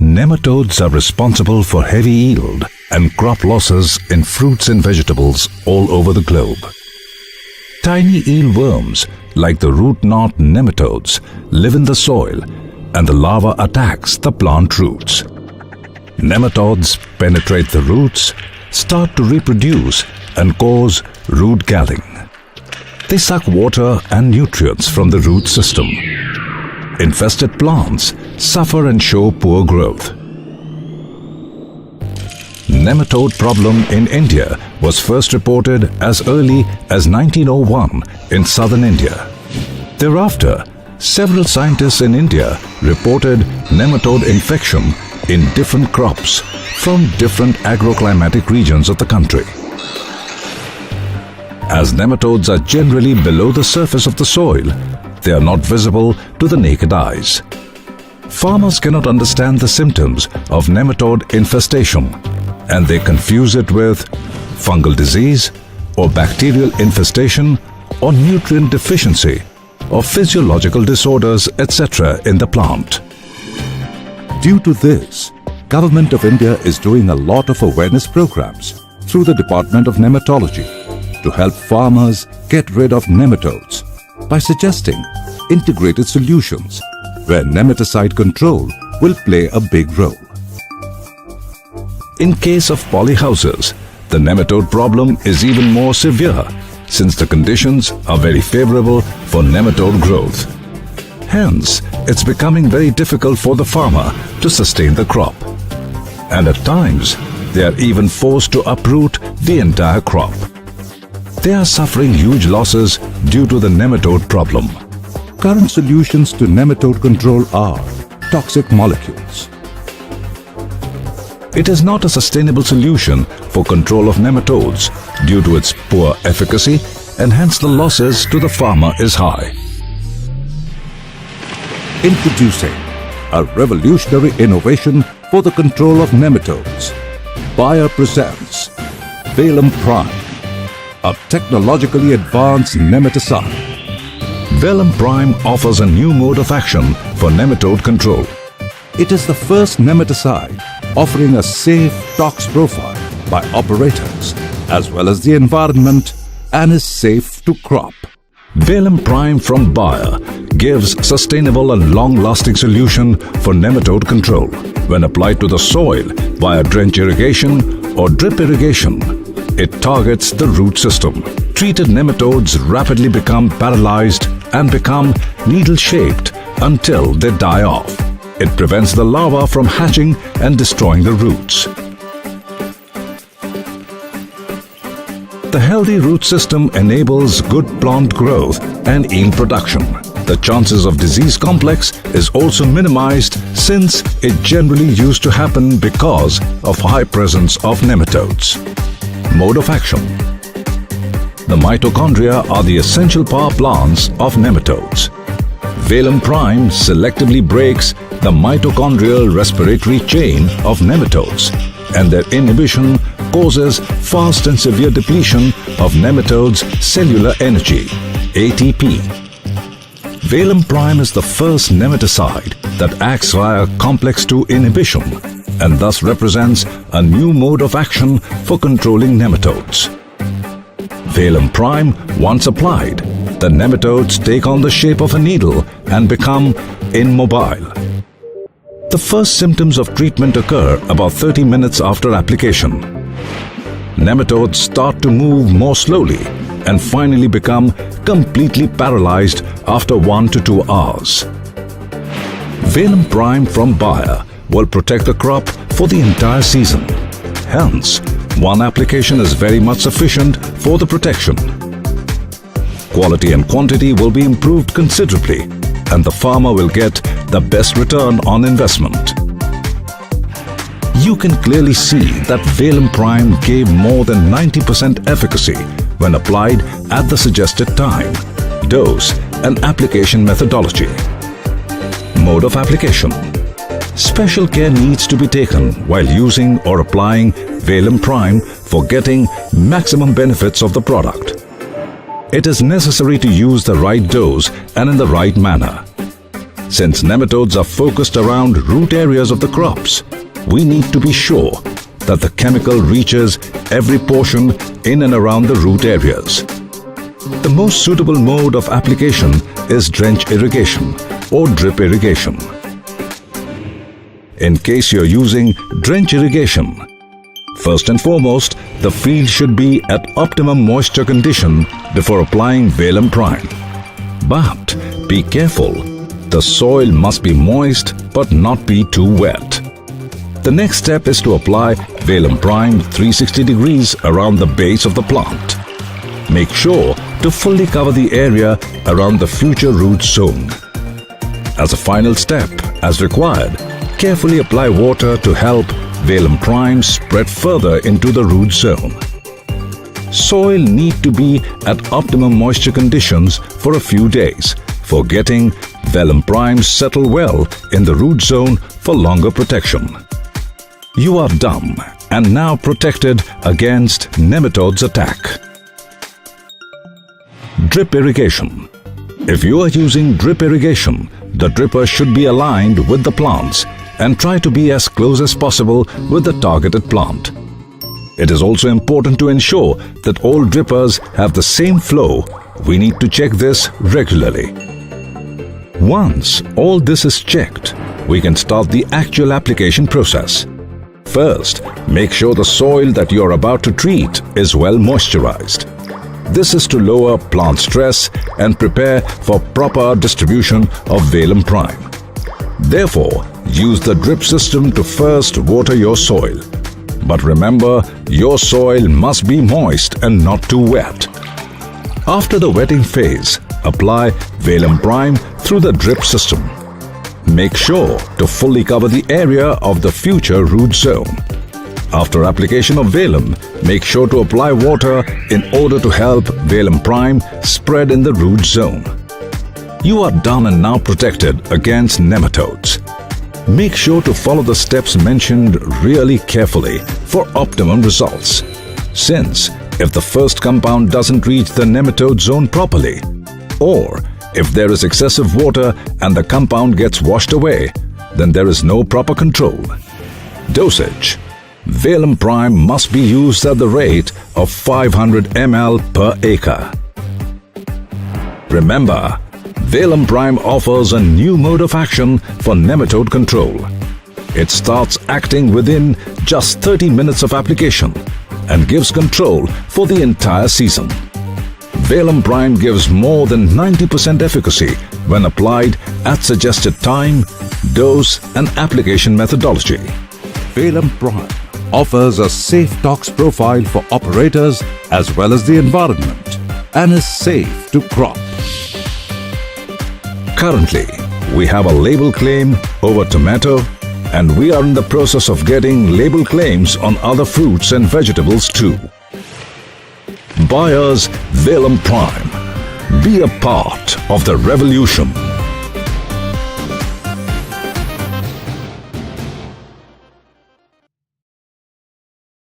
Nematodes are responsible for heavy yield and crop losses in fruits and vegetables all over the globe. Tiny eelworms, like the root knot nematodes, live in the soil and the larva attacks the plant roots. Nematodes penetrate the roots, start to reproduce and cause root galling. They suck water and nutrients from the root system. Infested plants suffer and show poor growth. Nematode problem in India was first reported as early as 1901 in southern India. Thereafter, several scientists in India reported nematode infection in different crops from different agroclimatic regions of the country. As nematodes are generally below the surface of the soil, they are not visible to the naked eyes. Farmers cannot understand the symptoms of nematode infestation and they confuse it with fungal disease or bacterial infestation or nutrient deficiency or physiological disorders, etc. in the plant. Due to this, Government of India is doing a lot of awareness programs through the Department of Nematology to help farmers get rid of nematodes by suggesting integrated solutions where nematicide control will play a big role. In case of polyhouses, the nematode problem is even more severe since the conditions are very favorable for nematode growth. Hence, it's becoming very difficult for the farmer to sustain the crop. And at times, they are even forced to uproot the entire crop. They are suffering huge losses due to the nematode problem. Current solutions to nematode control are toxic molecules. It is not a sustainable solution for control of nematodes due to its poor efficacy and hence the losses to the farmer is high. Introducing a revolutionary innovation for the control of nematodes. Bayer presents Velumprime, a technologically advanced nematicide. Velumprime offers a new mode of action for nematode control. It is the first nematicide offering a safe tox profile by operators as well as the environment and is safe to crop. Velumprime from Bayer gives sustainable and long-lasting solution for nematode control. When applied to the soil via drench irrigation or drip irrigation, it targets the root system. Treated nematodes rapidly become paralyzed and become needle-shaped until they die off. It prevents the larva from hatching and destroying the roots. The healthy root system enables good plant growth and yield production. The chances of disease complex is also minimized since it generally used to happen because of high presence of nematodes. Mode of action. The mitochondria are the essential power plants of nematodes. Velumprime selectively breaks the mitochondrial respiratory chain of nematodes and their inhibition causes fast and severe depletion of nematodes' cellular energy, ATP. Velumprime is the first nematicide that acts via complex 2 inhibition and thus represents a new mode of action for controlling nematodes. Velumprime, once applied, the nematodes take on the shape of a needle and become immobile. The first symptoms of treatment occur about 30 minutes after application. Nematodes start to move more slowly and finally become completely paralyzed after 1 to 2 hours. Velumprime from Bayer will protect the crop for the entire season. Hence, one application is very much sufficient for the protection. Quality and quantity will be improved considerably and the farmer will get the best return on investment. You can clearly see that Velumprime gave more than 90% efficacy when applied at the suggested time, dose and application methodology. Mode of application. Special care needs to be taken while using or applying Velumprime for getting maximum benefits of the product. It is necessary to use the right dose and in the right manner. Since nematodes are focused around root areas of the crops, we need to be sure that the chemical reaches every portion in and around the root areas. The most suitable mode of application is drench irrigation or drip irrigation. In case you're using drench irrigation, first and foremost, the field should be at optimum moisture condition before applying Velumprime. But be careful, the soil must be moist but not be too wet. The next step is to apply Velumprime 360 degrees around the base of the plant. Make sure to fully cover the area around the future root zone. As a final step, as required, carefully apply water to help Velumprime spread further into the root zone. Soil need to be at optimum moisture conditions for a few days for getting Velumprime settle well in the root zone for longer protection. You are done and now protected against nematodes attack. Drip irrigation. If you are using drip irrigation, the dripper should be aligned with the plants and try to be as close as possible with the targeted plant. It is also important to ensure that all drippers have the same flow. We need to check this regularly. Once all this is checked, we can start the actual application process. First, make sure the soil that you are about to treat is well moisturized. This is to lower plant stress and prepare for proper distribution of Velumprime. Therefore, use the drip system to first water your soil. But remember, your soil must be moist and not too wet. After the wetting phase, apply Velumprime through the drip system. Make sure to fully cover the area of the future root zone. After application of Velum, make sure to apply water in order to help Velumprime spread in the root zone. You are done and now protected against nematodes. Make sure to follow the steps mentioned really carefully for optimum results. Since if the first compound doesn't reach the nematode zone properly, or if there is excessive water and the compound gets washed away, then there is no proper control. Dosage. Velumprime must be used at the rate of 500 ml per acre. Remember, Velumprime offers a new mode of action for nematode control. It starts acting within just 30 minutes of application and gives control for the entire season. Velumprime gives more than 90% efficacy when applied at suggested time, dose and application methodology. Velumprime offers a safe tox profile for operators as well as the environment and is safe to crop. Currently, we have a label claim over tomato and we are in the process of getting label claims on other fruits and vegetables too. Buyers Velumprime. Be a part of the revolution.